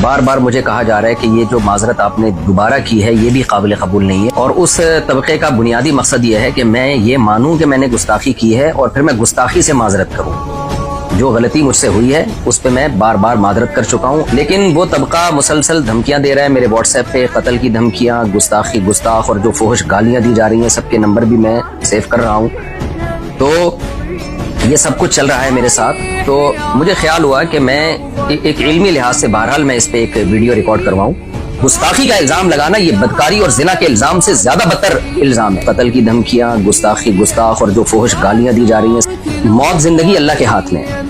بار بار مجھے کہا جا رہا ہے کہ یہ جو معذرت آپ نے دوبارہ کی ہے یہ بھی قابل قبول نہیں ہے، اور اس طبقے کا بنیادی مقصد یہ ہے کہ میں یہ مانوں کہ میں نے گستاخی کی ہے اور پھر میں گستاخی سے معذرت کروں۔ جو غلطی مجھ سے ہوئی ہے اس پہ میں بار بار معذرت کر چکا ہوں، لیکن وہ طبقہ مسلسل دھمکیاں دے رہا ہے میرے واٹس ایپ پہ، قتل کی دھمکیاں، گستاخ اور جو فحش گالیاں دی جا رہی ہیں، سب کے نمبر بھی میں سیو کر رہا ہوں۔ تو یہ سب کچھ چل رہا ہے میرے ساتھ، تو مجھے خیال ہوا کہ میں ایک علمی لحاظ سے بہرحال میں اس پہ ایک ویڈیو ریکارڈ کرواؤں۔ گستاخی کا الزام لگانا یہ بدکاری اور زنا کے الزام سے زیادہ بدتر الزام ہے۔ قتل کی دھمکیاں، گستاخ اور جو فحش گالیاں دی جا رہی ہیں۔ موت زندگی اللہ کے ہاتھ میں ہے،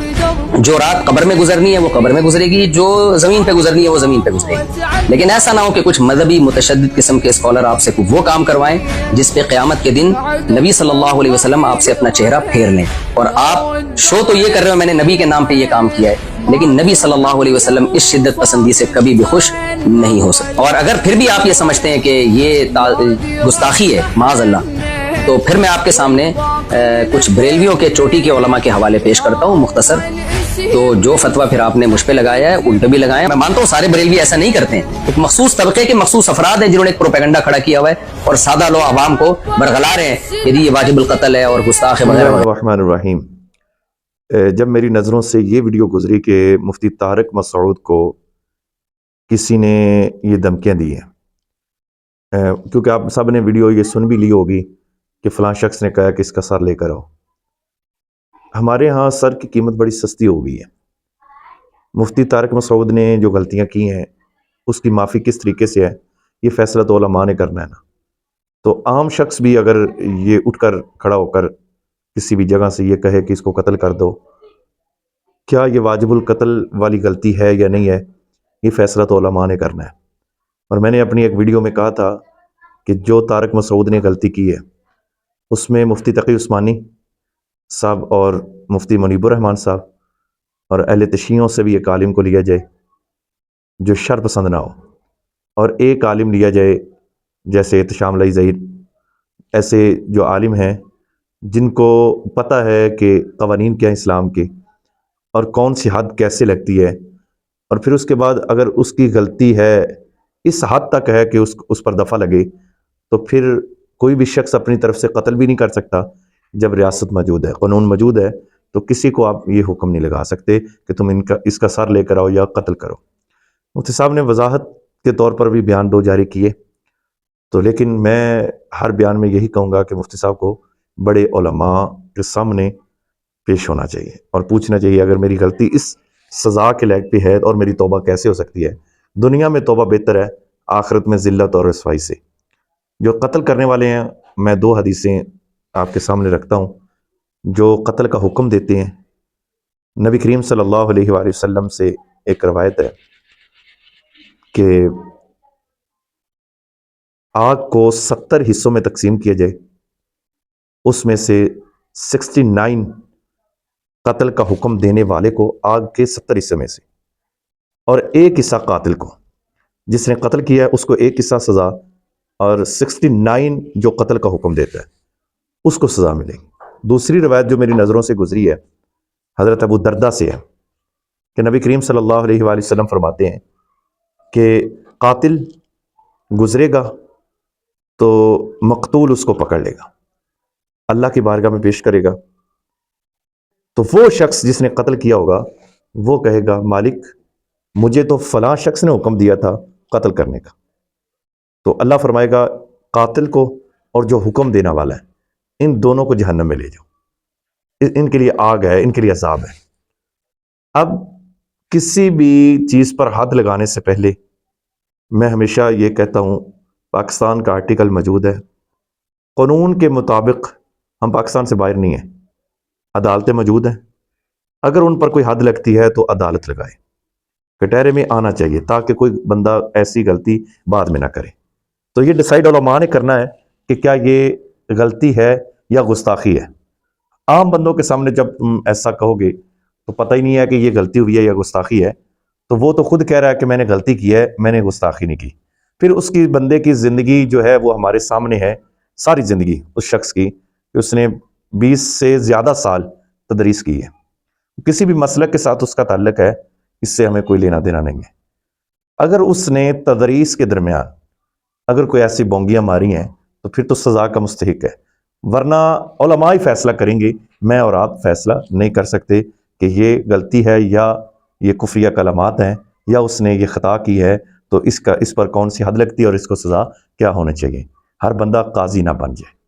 جو رات قبر میں گزرنی ہے وہ قبر میں گزرے گی، جو زمین پہ گزرنی ہے وہ زمین پہ گزرے گی۔ لیکن ایسا نہ ہو کہ کچھ مذہبی متشدد قسم کے اسکالر آپ سے وہ کام کروائیں جس پہ قیامت کے دن نبی صلی اللہ علیہ وسلم آپ سے اپنا چہرہ پھیر لیں، اور آپ شو تو یہ کر رہے ہو میں نے نبی کے نام پہ یہ کام کیا ہے، لیکن نبی صلی اللہ علیہ وسلم اس شدت پسندی سے کبھی بھی خوش نہیں ہو سکتے۔ اور اگر پھر بھی آپ یہ سمجھتے ہیں کہ یہ گستاخی ہے معاذ اللہ، تو پھر میں آپ کے سامنے کچھ بریلویوں کے چوٹی کے علماء کے حوالے پیش کرتا ہوں مختصر۔ تو جو فتویٰ پھر آپ نے مجھ پہ لگایا ہے ان پہ بھی لگایا، میں مانتا ہوں سارے بریلوی ایسا نہیں کرتے ہیں، ایک مخصوص طبقے کے مخصوص افراد ہیں جنہوں نے ایک پروپیگنڈا کھڑا کیا ہوا ہے اور سادہ لوگ عوام کو برگلا رہے ہیں کہ یہ واجب القتل ہے اور گستاخ ہے وغیرہ وغیرہ۔ الرحمن الرحیم۔ جب میری نظروں سے یہ ویڈیو گزری کہ مفتی طارق مسعود کو کسی نے یہ دھمکیاں دی ہیں، کیونکہ آپ سب نے ویڈیو یہ سن بھی لی ہوگی کہ فلاں شخص نے کہا کہ اس کا سر لے کر آؤ۔ ہمارے ہاں سر کی قیمت بڑی سستی ہو گئی ہے۔ مفتی طارق مسعود نے جو غلطیاں کی ہیں اس کی معافی کس طریقے سے ہے یہ فیصلہ تو علماء نے کرنا ہے نا۔ تو عام شخص بھی اگر یہ اٹھ کر کھڑا ہو کر کسی بھی جگہ سے یہ کہے کہ اس کو قتل کر دو، کیا یہ واجب القتل والی غلطی ہے یا نہیں ہے یہ فیصلہ تو علماء نے کرنا ہے۔ اور میں نے اپنی ایک ویڈیو میں کہا تھا کہ جو طارق مسعود نے غلطی کی ہے اس میں مفتی تقی عثمانی صاحب اور مفتی منیب الرحمان صاحب اور اہل تشیعوں سے بھی ایک عالم کو لیا جائے جو شر پسند نہ ہو، اور ایک عالم لیا جائے جیسے احتشام علی ظہیر، ایسے جو عالم ہیں جن کو پتہ ہے کہ قوانین کیا ہیں اسلام کے اور کون سی حد کیسے لگتی ہے، اور پھر اس کے بعد اگر اس کی غلطی ہے اس حد تک ہے کہ اس پر دفع لگے، تو پھر کوئی بھی شخص اپنی طرف سے قتل بھی نہیں کر سکتا۔ جب ریاست موجود ہے، قانون موجود ہے، تو کسی کو آپ یہ حکم نہیں لگا سکتے کہ تم اس کا سر لے کر آؤ یا قتل کرو۔ مفتی صاحب نے وضاحت کے طور پر بھی بیان 2 جاری کیے، تو لیکن میں ہر بیان میں یہی کہوں گا کہ مفتی صاحب کو بڑے علماء کے سامنے پیش ہونا چاہیے اور پوچھنا چاہیے اگر میری غلطی اس سزا کے لائق پہ ہے اور میری توبہ کیسے ہو سکتی ہے۔ دنیا میں توبہ بہتر ہے آخرت میں ذلت اور رسوائی سے۔ جو قتل کرنے والے ہیں، میں 2 حدیثیں آپ کے سامنے رکھتا ہوں جو قتل کا حکم دیتے ہیں۔ نبی کریم صلی اللہ علیہ وآلہ وسلم سے ایک روایت ہے کہ آگ کو 70 حصوں میں تقسیم کیا جائے، اس میں سے 69 قتل کا حکم دینے والے کو آگ کے 70 حصے میں سے، اور 1 حصہ قاتل کو، جس نے قتل کیا ہے اس کو 1 حصہ سزا، اور 69 جو قتل کا حکم دیتا ہے اس کو سزا ملے گی۔ دوسری روایت جو میری نظروں سے گزری ہے حضرت ابو دردہ سے ہے کہ نبی کریم صلی اللہ علیہ وآلہ وسلم فرماتے ہیں کہ قاتل گزرے گا تو مقتول اس کو پکڑ لے گا، اللہ کی بارگاہ میں پیش کرے گا، تو وہ شخص جس نے قتل کیا ہوگا وہ کہے گا مالک مجھے تو فلاں شخص نے حکم دیا تھا قتل کرنے کا، تو اللہ فرمائے گا قاتل کو اور جو حکم دینے والا ہے ان دونوں کو جہنم میں لے جاؤ، ان کے لیے آگ ہے، ان کے لیے عذاب ہے۔ اب کسی بھی چیز پر حد لگانے سے پہلے میں ہمیشہ یہ کہتا ہوں پاکستان کا آرٹیکل موجود ہے، قانون کے مطابق ہم پاکستان سے باہر نہیں ہیں، عدالتیں موجود ہیں، اگر ان پر کوئی حد لگتی ہے تو عدالت لگائے، کٹہرے میں آنا چاہیے تاکہ کوئی بندہ ایسی غلطی بعد میں نہ کرے۔ تو یہ ڈیسائیڈ علماء نے کرنا ہے کہ کیا یہ غلطی ہے یا گستاخی ہے۔ عام بندوں کے سامنے جب تم ایسا کہو گے تو پتہ ہی نہیں ہے کہ یہ غلطی ہوئی ہے یا گستاخی ہے، تو وہ تو خود کہہ رہا ہے کہ میں نے غلطی کی ہے، میں نے گستاخی نہیں کی۔ پھر اس کی بندے کی زندگی جو ہے وہ ہمارے سامنے ہے، ساری زندگی اس شخص کی کہ اس نے 20 سے زیادہ سال تدریس کی ہے، کسی بھی مسلک کے ساتھ اس کا تعلق ہے، اس سے ہمیں کوئی لینا دینا نہیں ہے۔ اگر اس نے تدریس کے درمیان اگر کوئی ایسی بونگیاں ماری ہیں تو پھر تو سزا کا مستحق ہے، ورنہ علماء ہی فیصلہ کریں گے، میں اور آپ فیصلہ نہیں کر سکتے کہ یہ غلطی ہے یا یہ کفریہ کلمات ہیں یا اس نے یہ خطا کی ہے، تو اس پر کون سی حد لگتی ہے اور اس کو سزا کیا ہونی چاہیے۔ ہر بندہ قاضی نہ بن جائے۔